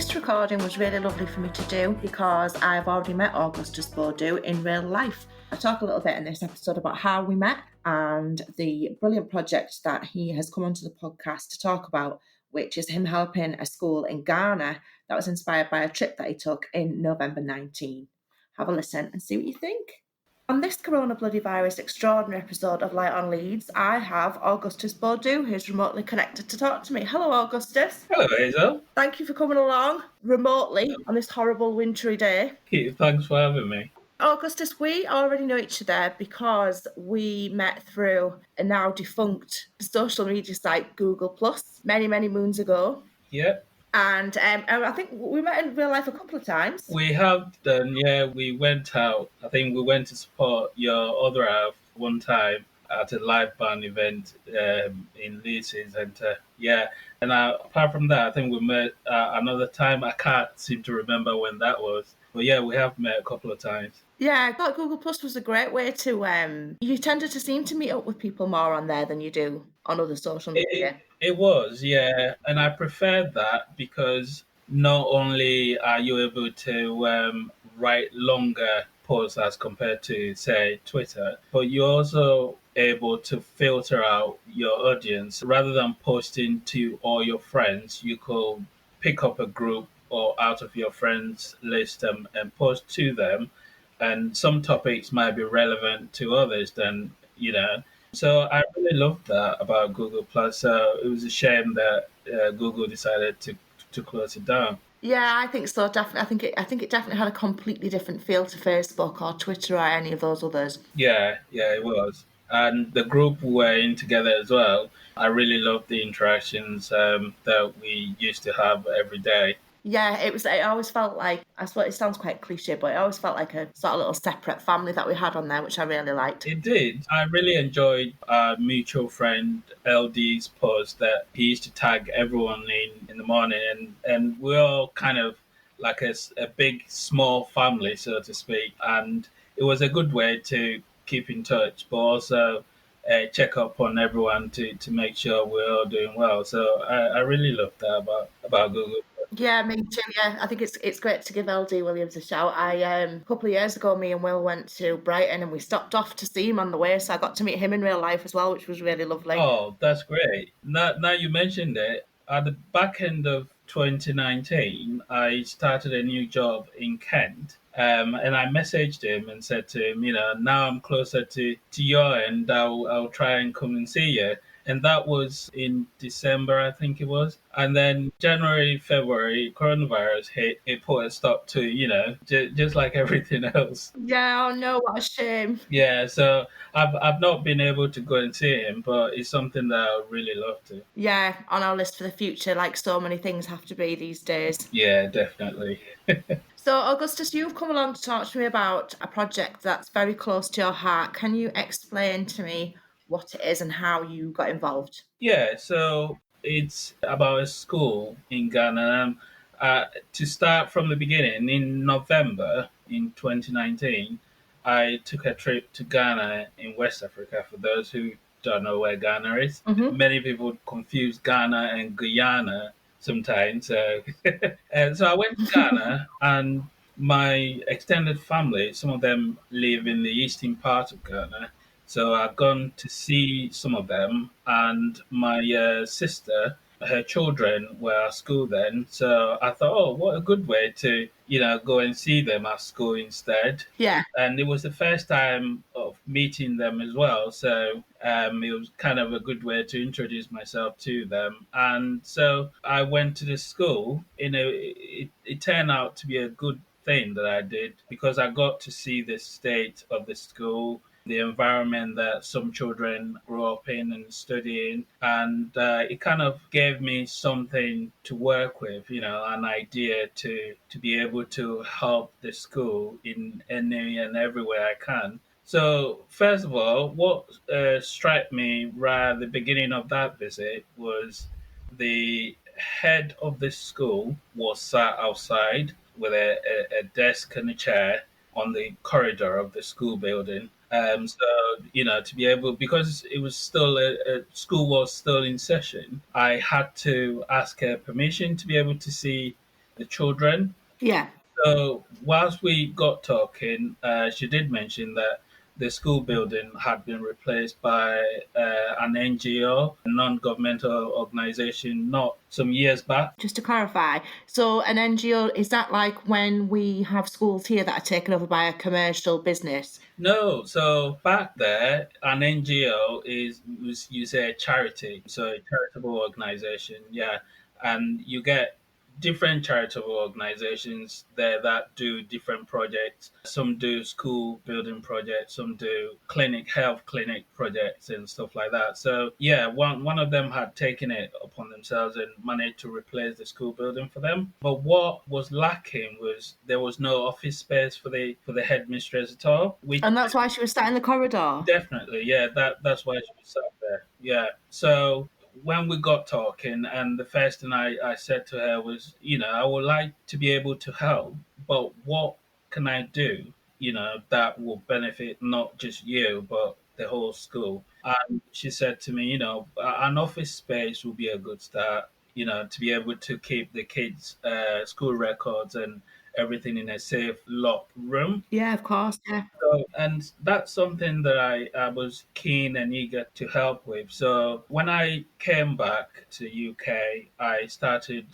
this recording was really lovely for me to do because I've already met Augustus Boadu in real life. I talk a little bit in this episode about how we met and the brilliant project that he has come onto the podcast to talk about, which is him helping a school in Ghana that was inspired by a trip that he took in November 19. Have a listen and see what you think. On this Corona Bloody Virus extraordinary episode of Light on Leeds, I have Augustus Boadu, who's remotely connected to talk to me. Hello, Augustus. Hello, Hazel. Thank you for coming along remotely on this horrible wintry day. Thanks for having me. Augustus, we already know each other because we met through a now defunct social media site, Google+, many, many moons ago. Yep. And I think we met in real life a couple of times. We have done, yeah. We went out. I think we went to support your other half one time at a live band event in Leeds Centre. Yeah. And apart from that, I think we met another time. I can't seem to remember when that was. But yeah, we have met a couple of times. Yeah, I thought Google Plus was a great way to... you tended to seem to meet up with people more on there than you do on other social media. It was, yeah. And I preferred that because not only are you able to write longer posts as compared to, say, Twitter, but you're also able to filter out your audience. Rather than posting to all your friends, you could pick up a group or out of your friends list and post to them. And some topics might be relevant to others than, So I really loved that about Google Plus. So it was a shame that Google decided to close it down. Yeah, I think so. Definitely, I think it definitely had a completely different feel to Facebook or Twitter or any of those others. Yeah, it was. And the group we were in together as well. I really loved the interactions that we used to have every day. Yeah, it always felt like, I suppose it sounds quite cliche, but it always felt like a sort of little separate family that we had on there, which I really liked. It did. I really enjoyed our mutual friend LD's post that he used to tag everyone in the morning, and we're all kind of like a big, small family, so to speak. And it was a good way to keep in touch, but also check up on everyone to make sure we're all doing well. So I really loved that about Google. Yeah, me too. Yeah, I think it's great to give LD Williams a shout. A couple of years ago, me and Will went to Brighton and we stopped off to see him on the way, so I got to meet him in real life as well, which was really lovely. Oh, that's great. Now you mentioned it, at the back end of 2019, I started a new job in Kent. And I messaged him and said to him, now I'm closer to your end, I'll try and come and see you. And that was in December, I think it was. And then January, February, coronavirus hit. It put a stop to, just like everything else. Yeah, oh no, what a shame. Yeah, so I've not been able to go and see him, but it's something that I would really love to. Yeah, on our list for the future, like so many things have to be these days. Yeah, definitely. So, Augustus, you've come along to talk to me about a project that's very close to your heart. Can you explain to me what it is and how you got involved? Yeah, so it's about a school in Ghana. To start from the beginning, in November in 2019, I took a trip to Ghana in West Africa. For those who don't know where Ghana is, Many people confuse Ghana and Guyana sometimes. And so I went to Ghana, and my extended family, some of them live in the eastern part of Ghana. So I've gone to see some of them, and my sister, her children were at school then. So I thought, oh, what a good way to, go and see them at school instead. Yeah. And it was the first time of meeting them as well. So it was kind of a good way to introduce myself to them. And so I went to the school. It turned out to be a good thing that I did because I got to see the state of the school, the environment that some children grow up in and study in. And it kind of gave me something to work with, an idea to be able to help the school in any and every way I can. So first of all, what struck me right at the beginning of that visit was the head of the school was sat outside with a desk and a chair on the corridor of the school building. To be able, because it was still school was still in session, I had to ask her permission to be able to see the children. Yeah. So whilst we got talking, she did mention that the school building had been replaced by an NGO, a non-governmental organization, not some years back. Just to clarify, so an NGO, is that like when we have schools here that are taken over by a commercial business? No, so back there, an NGO is you say a charity, so a charitable organization, yeah, and you get different charitable organizations there that do different projects. Some do school building projects, some do health clinic projects and stuff like that. So yeah, one of them had taken it upon themselves and managed to replace the school building for them. But what was lacking was there was no office space for the headmistress at all, which And that's why she was sat in the corridor. definitely, yeah, that's why she was sat there. Yeah. So when we got talking, and the first thing I said to her was, I would like to be able to help, but what can I do, that will benefit not just you, but the whole school? And she said to me, an office space will be a good start, to be able to keep the kids' school records and everything in a safe, locked room. Yeah, of course. Yeah. So, and that's something that I was keen and eager to help with. So when I came back to UK, I started,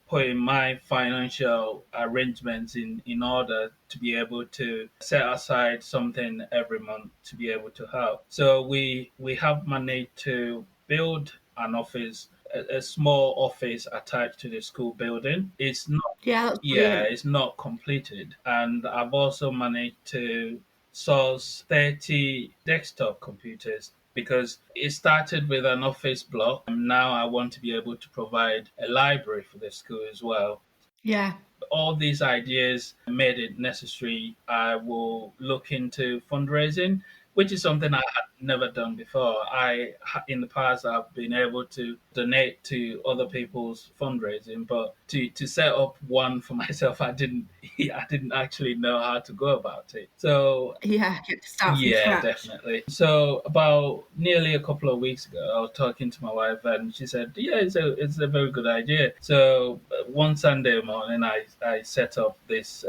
putting my financial arrangements in order to be able to set aside something every month to be able to help. So we have managed to build an office, a small office attached to the school building. It's not Yeah, that's Yeah, brilliant. it's not completed. And I've also managed to source 30 desktop computers because it started with an office block. And now I want to be able to provide a library for the school as well. Yeah. All these ideas made it necessary. I will look into fundraising, which is something I had never done before. In the past, I've been able to donate to other people's fundraising, but to set up one for myself, I didn't actually know how to go about it. So Yeah, you have to start from yeah, scratch. definitely. So about nearly a couple of weeks ago, I was talking to my wife, and she said, "Yeah, it's a very good idea." So one Sunday morning, I set up this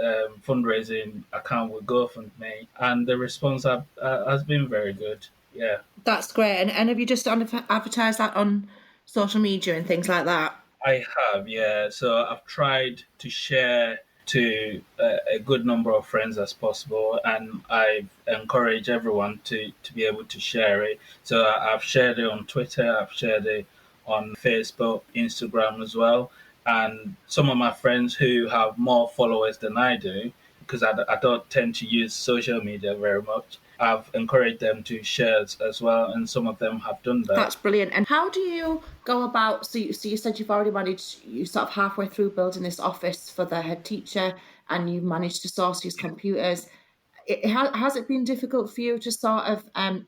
fundraising account with GoFundMe, and the response has been very good. Yeah, That's great. And have you just advertised that on social media and things like that? I have. Yeah, so I've tried to share to a good number of friends as possible, and I've encouraged everyone to be able to share it. So I've shared it on Twitter, I've shared it on Facebook, Instagram as well, and some of my friends who have more followers than I do, because I don't tend to use social media very much. I've encouraged them to share it as well, and some of them have done that. That's brilliant. And how do you go about? So you said you've already managed. You sort of halfway through building this office for the head teacher, and you've managed to source his computers. Has it been difficult for you to sort of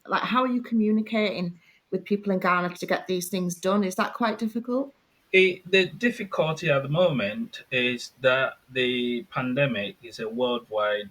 like how are you communicating with people in Ghana to get these things done? Is that quite difficult? The difficulty at the moment is that the pandemic is a worldwide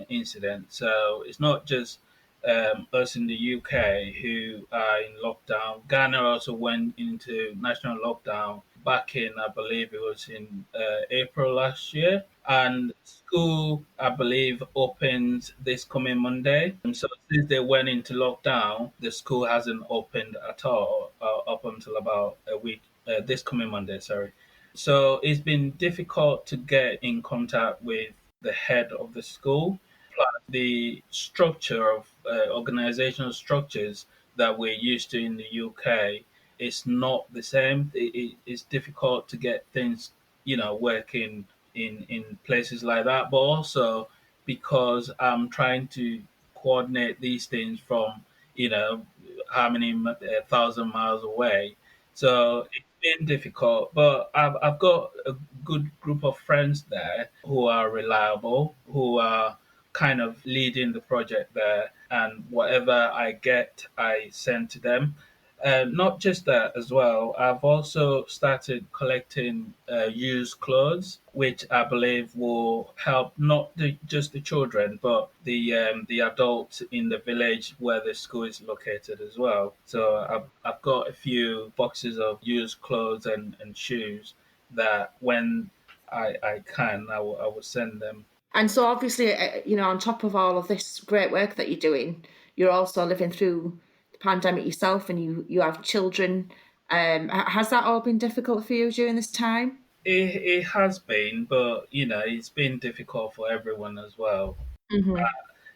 incident. So it's not just us in the UK who are in lockdown. Ghana also went into national lockdown back in, I believe it was in April last year. And school, I believe, opens this coming Monday. And so since they went into lockdown, the school hasn't opened at all up until about a week this coming Monday, sorry. So it's been difficult to get in contact with the head of the school. Plus, the structure of organizational structures that we're used to in the UK is not the same. It's difficult to get things, working in places like that. But also because I'm trying to coordinate these things from, you know, how many thousand miles away. So it's been difficult, but I've got a good group of friends there who are reliable, who are kind of leading the project there, and whatever I get, I send to them. Not just that as well, I've also started collecting used clothes, which I believe will help not just the children, but the adults in the village where the school is located as well. So I've got a few boxes of used clothes and shoes that when I can, I will send them. And so, obviously, on top of all of this great work that you're doing, you're also living through the pandemic yourself, and you have children. Has that all been difficult for you during this time? It has been, but it's been difficult for everyone as well. Hmm.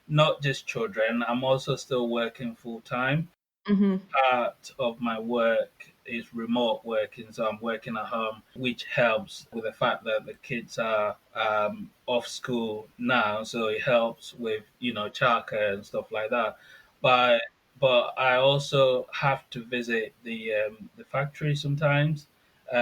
Not just children. I'm also still working full time. Hmm. Part of my work is remote working, so I'm working at home, which helps with the fact that the kids are off school now, so it helps with childcare and stuff like that. But I also have to visit the factory sometimes,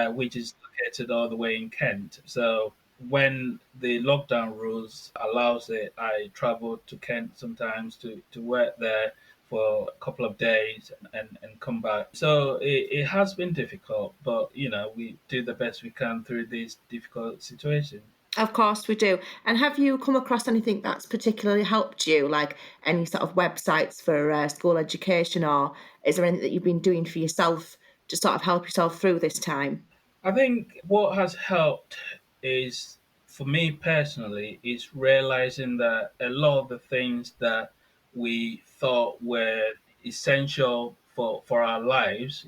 which is located all the way in Kent. So when the lockdown rules allows it, I travel to Kent sometimes to work there for a couple of days and come back. So it has been difficult, but we do the best we can through these difficult situations. Of course, we do. And have you come across anything that's particularly helped you, like any sort of websites for school education, or is there anything that you've been doing for yourself to sort of help yourself through this time? I think what has helped is, for me personally, is realizing that a lot of the things that we thought were essential for our lives,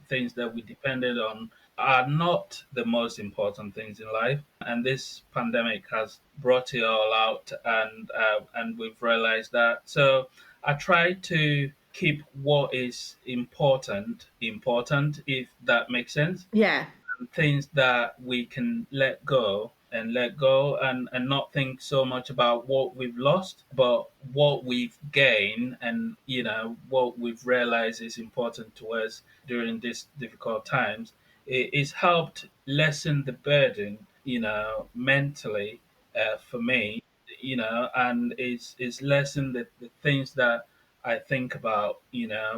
things that we depended on, are not the most important things in life. And this pandemic has brought it all out, and we've realized that. So I try to keep what is important, if that makes sense, Yeah, things that we can let go and not think so much about what we've lost, but what we've gained, and what we've realized is important to us during these difficult times. It's helped lessen the burden, mentally, for me, and it's lessened the things that I think about,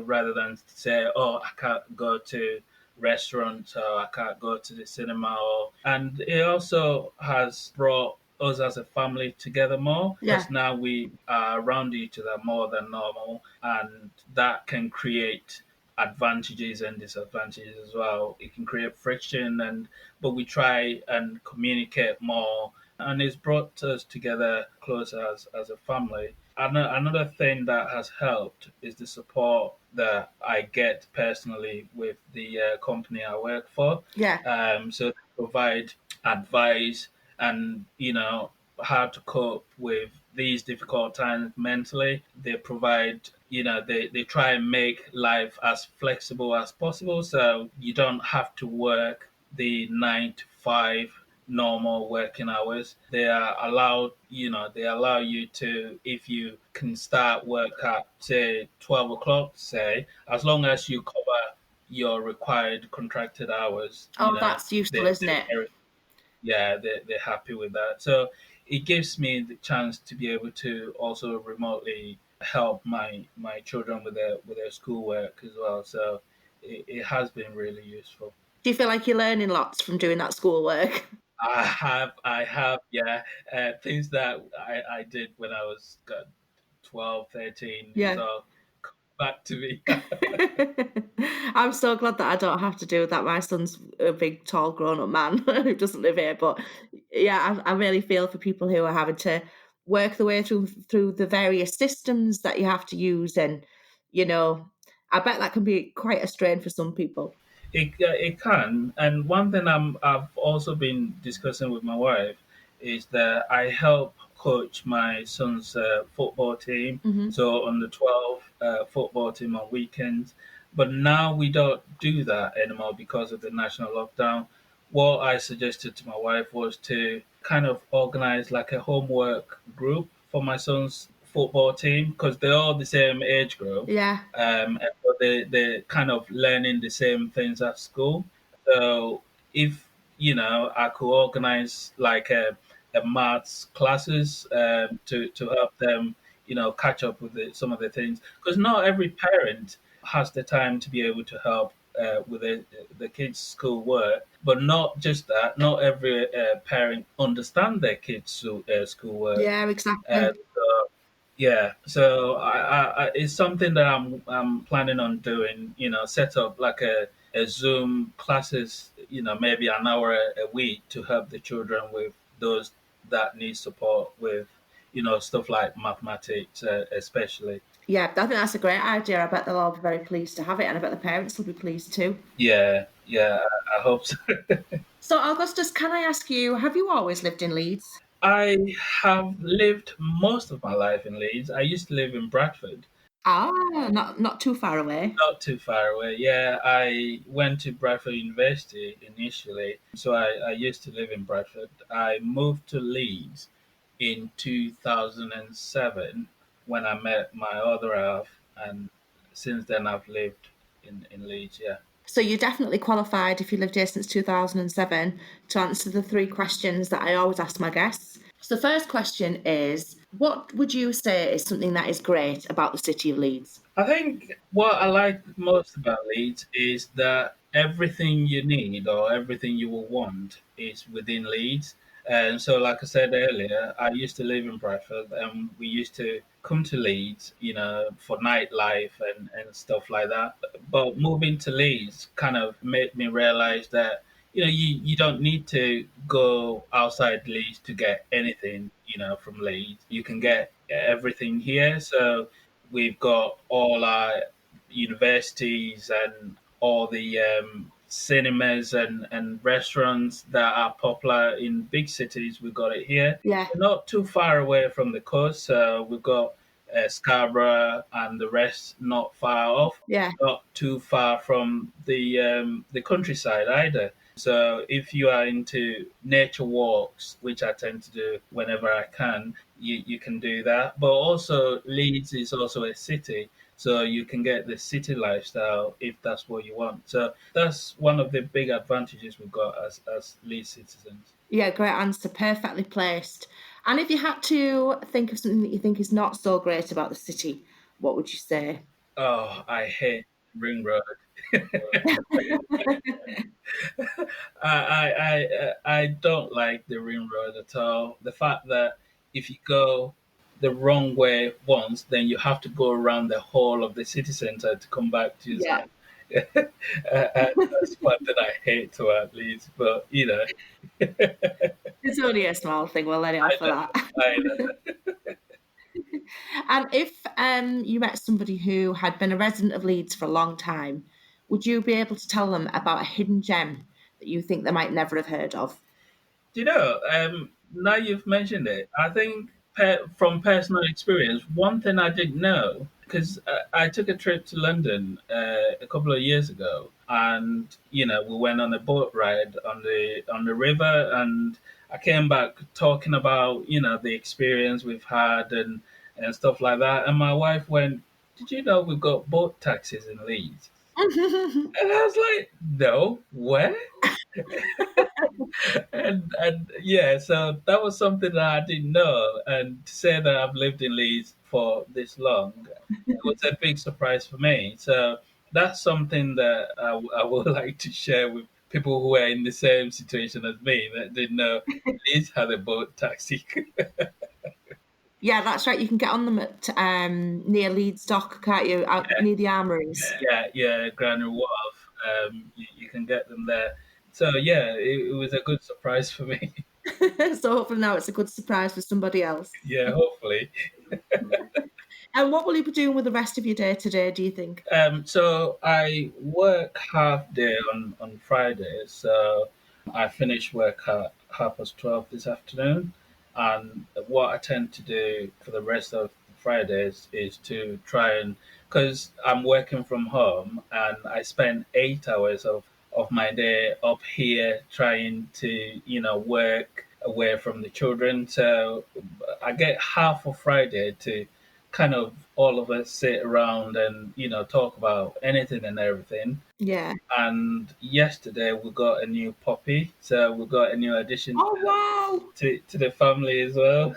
rather than say, oh, I can't go to restaurants, or I can't go to the cinema. And it also has brought us as a family together more, yeah. because now we are around each other more than normal, and that can create advantages and disadvantages as well. It can create friction, but we try and communicate more, and it's brought us together closer as a family. And another thing that has helped is the support that I get personally with the company I work for. Yeah. So they provide advice, and how to cope with these difficult times mentally. They provide, they try and make life as flexible as possible, so you don't have to work the 9 to 5 normal working hours. They allow you to, if you can start work at say 12 o'clock, say, as long as you cover your required contracted hours, Oh, that's useful, they, isn't they're it? very, yeah, they're happy with that. So it gives me the chance to be able to also remotely help my children with their schoolwork as well. So it has been really useful. Do you feel like you're learning lots from doing that schoolwork? I have, yeah. Things that I did when I was 12, 13 is Yeah. all back to me. I'm so glad that I don't have to do that. My son's a big, tall, grown-up man who doesn't live here. But yeah, I really feel for people who are having to work the way through the various systems that you have to use, and you know, I bet that can be quite a strain for some people. It can, and one thing I've also been discussing with my wife is that I help coach my son's football team. Hmm. So on the 12 football team on weekends, but now we don't do that anymore because of the national lockdown. What I suggested to my wife was to kind of organize like a homework group for my son's football team, because they're all the same age group, Yeah, and so they're kind of learning the same things at school. So if I could organize like a maths classes, to help them, catch up with some of the things, because not every parent has the time to be able to help with the kids' school work. But not just that, not every parent understand their kids' school work. yeah, exactly. So yeah, so it's something that I'm planning on doing. Set up like a Zoom classes maybe an hour a week to help the children with those that need support with, stuff like mathematics, especially. Yeah, I think that's a great idea. I bet they'll all be very pleased to have it, and I bet the parents will be pleased too. Yeah, yeah, I hope so. So, Augustus, can I ask you, have you always lived in Leeds? I have lived most of my life in Leeds. I used to live in Bradford, Ah, not too far away. not too far away. Yeah, I went to Bradford University initially, so I used to live in Bradford. I moved to Leeds in 2007 when I met my other half, and since then I've lived in Leeds. Yeah. So you're definitely qualified if you lived here since 2007 to answer the three questions that I always ask my guests. So the first question is, what would you say is something that is great about the city of Leeds? I think what I like most about Leeds is that everything you need or everything you will want is within Leeds. And so, like I said earlier, I used to live in Bradford and we used to come to Leeds, for nightlife and stuff like that. But moving to Leeds kind of made me realize that, you don't need to go outside Leeds to get anything, from Leeds. You can get everything here. So, we've got all our universities and all the cinemas and restaurants that are popular in big cities. We've got it here. Yeah, We're not too far away from the coast. So we've got Scarborough and the rest not far off. yeah, Not too far from the countryside either. So if you are into nature walks, which I tend to do whenever I can, you can do that. But also Leeds is also a city, so you can get the city lifestyle if that's what you want. So that's one of the big advantages we've got as Leeds citizens. yeah, great answer, perfectly placed. And if you had to think of something that you think is not so great about the city, what would you say? Oh, I hate Ring Road. I don't like the ring road at all. The fact that if you go the wrong way once, then you have to go around the whole of the city center to come back to your Yeah, side. That's one that I hate to at least, but it's only a small thing. We'll let it I off for know, that. I know. And if you met somebody who had been a resident of Leeds for a long time, would you be able to tell them about a hidden gem that you think they might never have heard of? Now you've mentioned it, I think from personal experience, one thing I didn't know, because I took a trip to London a couple of years ago, and we went on a boat ride on the river, and I came back talking about the experience we've had and stuff like that, and my wife went, "Did you know we've got boat taxis in Leeds?" And I was like, "No, where?" And yeah, so that was something that I didn't know. And to say that I've lived in Leeds for this long, it was a big surprise for me. So that's something that I would like to share with people who are in the same situation as me that didn't know Leeds had a boat taxi. Yeah, that's right. You can get on them at near Leeds Dock, can't you? Out near the armories. Yeah, yeah, Granary Wharf. You can get them there. So yeah, it was a good surprise for me. So hopefully now it's a good surprise for somebody else. Yeah, hopefully. And what will you be doing with the rest of your day today, do you think? So I work half day on Fridays. So I finish work at 12:30 this afternoon. And what I tend to do for the rest of Fridays is to try and, because I'm working from home and I spend 8 hours of my day up here trying to, work away from the children. So I get half of Friday to kind of all of us sit around and talk about anything and everything. Yeah. And yesterday we got a new puppy, so we got a new addition Oh, wow. to the family as well.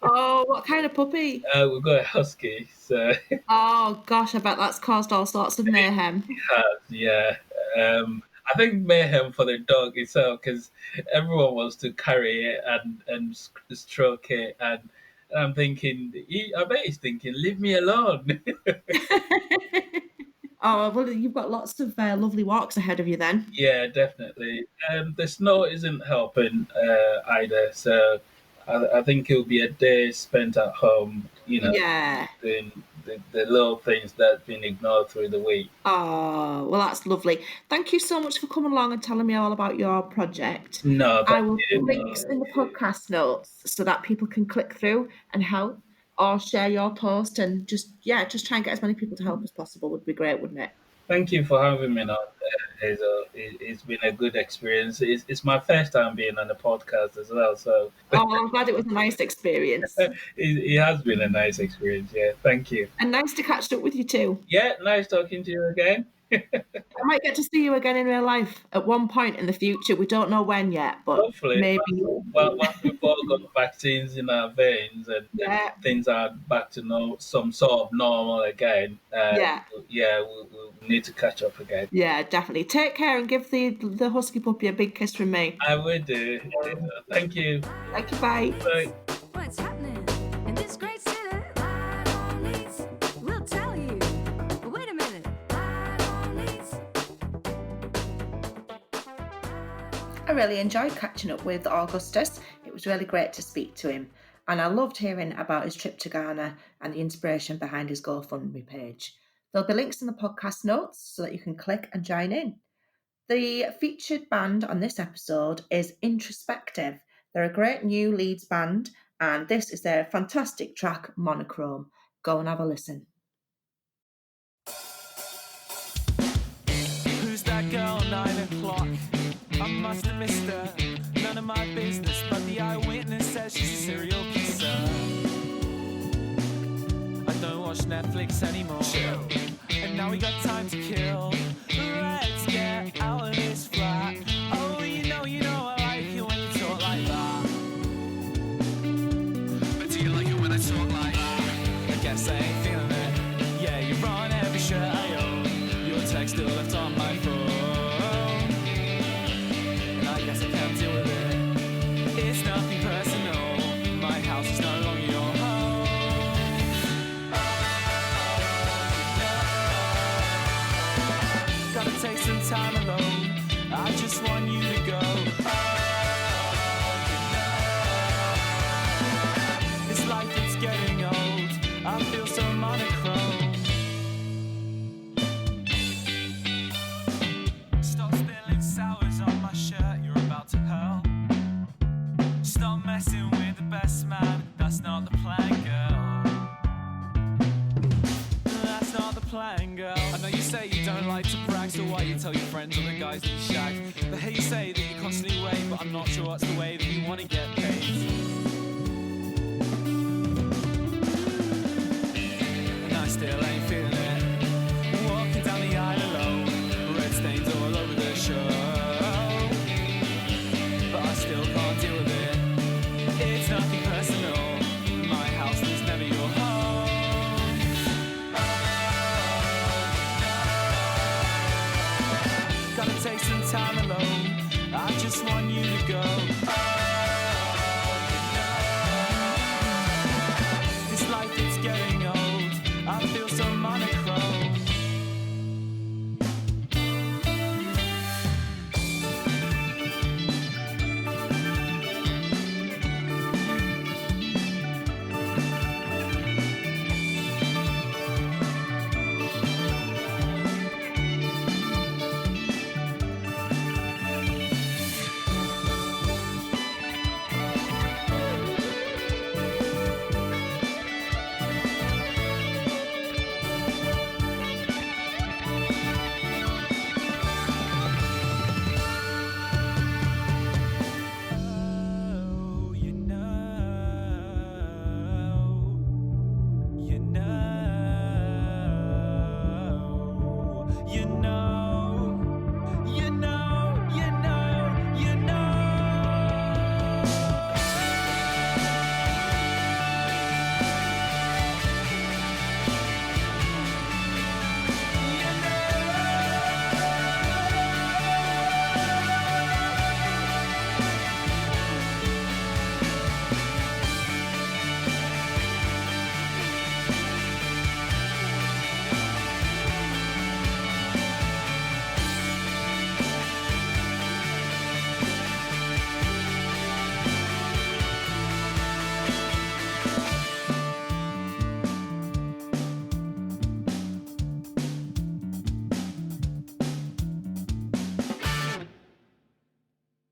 Oh, what kind of puppy? We got a husky, so Oh, gosh, I bet that's caused all sorts of mayhem. yeah. I think mayhem for the dog itself because everyone wants to carry it and stroke it, and I'm thinking, I bet he's thinking, leave me alone. Oh, well, you've got lots of lovely walks ahead of you then. Yeah, definitely. The snow isn't helping either, so I think it'll be a day spent at home, Yeah. doing the little things that's been ignored through the week. Oh, well, that's lovely. Thank you so much for coming along and telling me all about your project. No, I thank will put you. links in the podcast notes so that people can click through and help or share your post and just try and get as many people to help as possible would be great, wouldn't it? Thank you for having me on, Hazel. It's been a good experience. It's my first time being on a podcast as well, so Oh, well, I'm glad it was a nice experience it has been a nice experience. Yeah, thank you. and nice to catch up with you too. Yeah, nice talking to you again. I might get to see you again in real life at one point in the future. We don't know when yet, but Hopefully, maybe. well, once we've all got vaccines in our veins and Yeah, things are back to some sort of normal again, yeah, yeah, we'll need to catch up again. yeah, definitely. Take care and give the husky puppy a big kiss from me. I will do. Thank you. Thank you, bye. Bye. What's happening in this great city? Light on Leeds, we'll tell you. Wait a minute. Light on Leeds. I really enjoyed catching up with Augustus. It was really great to speak to him, and I loved hearing about his trip to Ghana and the inspiration behind his GoFundMe page. There'll be links in the podcast notes so that you can click and join in. The featured band on this episode is Introspective. They're a great new Leeds band, and this is their fantastic track, Monochrome. Go and have a listen. Who's that girl, 9 o'clock? I must have missed her. None of my business, but the eyewitness says she's a serial kisser. I don't watch Netflix anymore. And now we got time to kill. Let's get out of this flat. Oh, you know, I like it when you talk like that. But do you like it when I talk like that? I guess I ain't feeling it. Yeah, you're on every shirt I own. Your text still left on my phone. And I guess I can't deal with it. It's nothing personal. My house is no longer your home. Gotta take some time alone. I just want you to go. This life, it's getting old. I feel so monochrome. Stop spilling sours on my shirt. You're about to hurl. Stop messing with the best man. That's not the plan, girl. That's not the plan, girl. I know you say you don't like to brag, so why you tell your friends or the guys that you shag? But hey, you say that you constantly wait, but I'm not sure that's the way that you want to get paid.